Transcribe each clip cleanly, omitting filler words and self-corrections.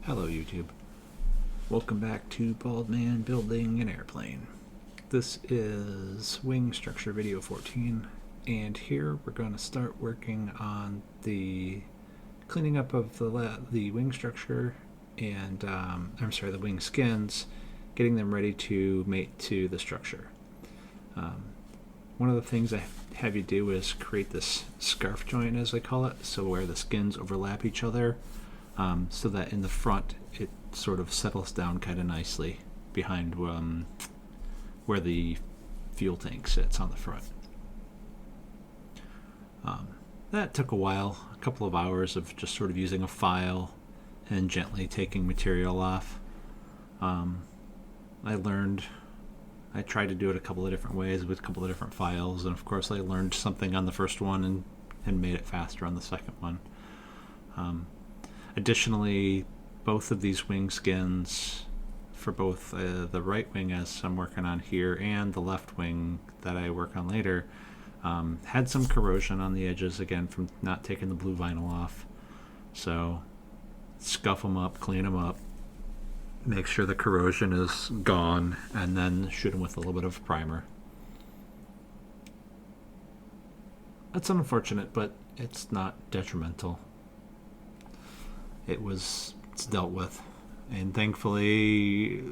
Hello YouTube. Welcome back to Bald Man Building an Airplane. This is wing structure video 14, and here we're going to start working on the cleaning up of the wing structure and the wing skins, getting them ready to mate to the structure. One of the things I have you do is create this scarf joint, as I call it, so where the skins overlap each other, so that in the front it sort of settles down kind of nicely behind where the fuel tank sits on the front. That took a while, a couple of hours of just sort of using a file and gently taking material off. I tried to do it a couple of different ways with a couple of different files, and of course I learned something on the first one and made it faster on the second one. Additionally, both of these wing skins, for both the right wing, as I'm working on here, and the left wing that I work on later, had some corrosion on the edges, again from not taking the blue vinyl off. So scuff them up, clean them up, make sure the corrosion is gone, and then shoot them with a little bit of primer. That's unfortunate, but it's not detrimental. It's dealt with, and thankfully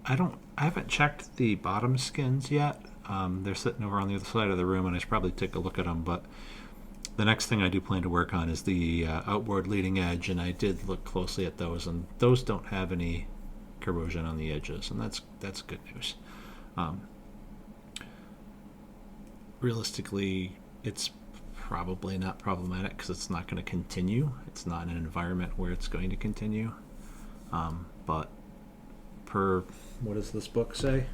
I haven't checked the bottom skins yet. They're sitting over on the other side of the room, and I should probably take a look at them, but the next thing I do plan to work on is the outboard leading edge, and I did look closely at those, and those don't have any corrosion on the edges, and that's good news. Realistically, it's probably not problematic because it's not going to continue. It's not in an environment where it's going to continue. But per, what does this book say?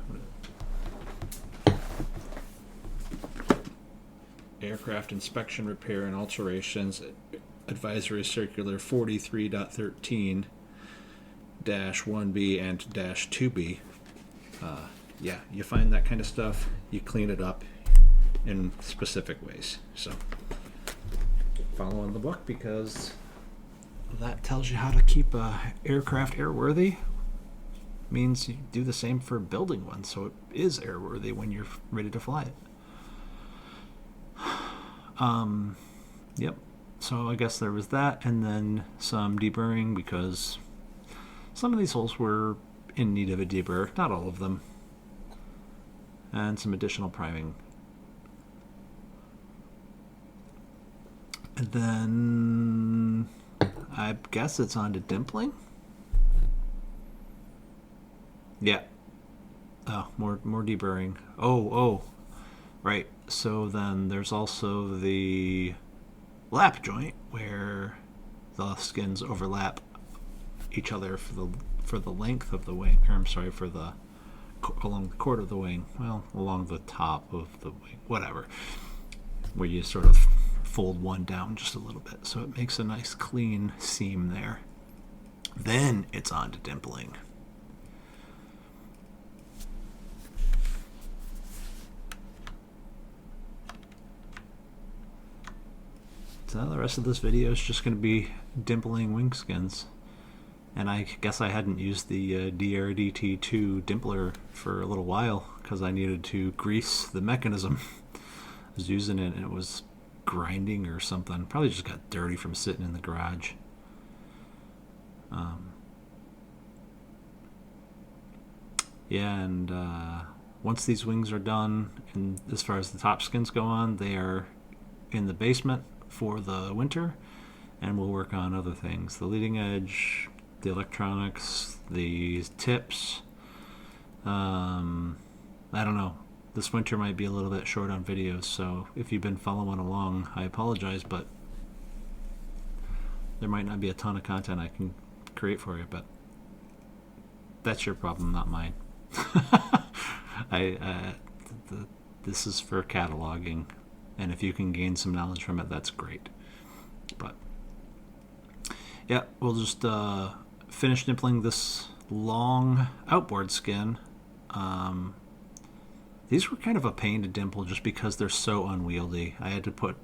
Aircraft Inspection, Repair, and Alterations Advisory Circular 43.13-1B and -2B. Yeah, you find that kind of stuff, you clean it up in specific ways. So follow on the book, because that tells you how to keep a aircraft airworthy. Means you do the same for building one, so it is airworthy when you're ready to fly it. Yep. So I guess there was that, and then some deburring, because some of these holes were in need of a deburr, not all of them, and some additional priming. And then I guess it's on to dimpling. Yeah. Oh, more deburring. Oh, right. So then there's also the lap joint where the skins overlap each other for the length of the wing. Or I'm sorry, for the along the chord of the wing. Well, along the top of the wing, whatever. Where you sort of fold one down just a little bit, so it makes a nice clean seam there. Then it's on to dimpling. So the rest of this video is just going to be dimpling wing skins, and I guess I hadn't used the DRDT2 dimpler for a little while because I needed to grease the mechanism. I was using it and it was grinding or something. Probably just got dirty from sitting in the garage. Yeah, and once these wings are done, and as far as the top skins go on, they are in the basement for the winter, and we'll work on other things. The leading edge, the electronics, the tips. I don't know. This winter might be a little bit short on videos, so if you've been following along, I apologize, but there might not be a ton of content I can create for you, but that's your problem, not mine. This is for cataloging, and if you can gain some knowledge from it, that's great. But yeah, we'll just finish dimpling this long outboard skin. These were kind of a pain to dimple just because they're so unwieldy. I had to put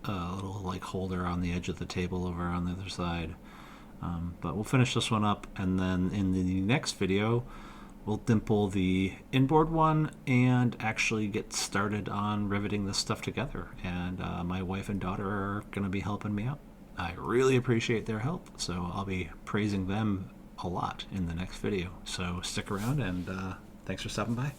a little like holder on the edge of the table over on the other side. But we'll finish this one up, and then in the next video we'll dimple the inboard one and actually get started on riveting this stuff together. And my wife and daughter are going to be helping me out. I really appreciate their help, so I'll be praising them a lot in the next video. So stick around, and thanks for stopping by.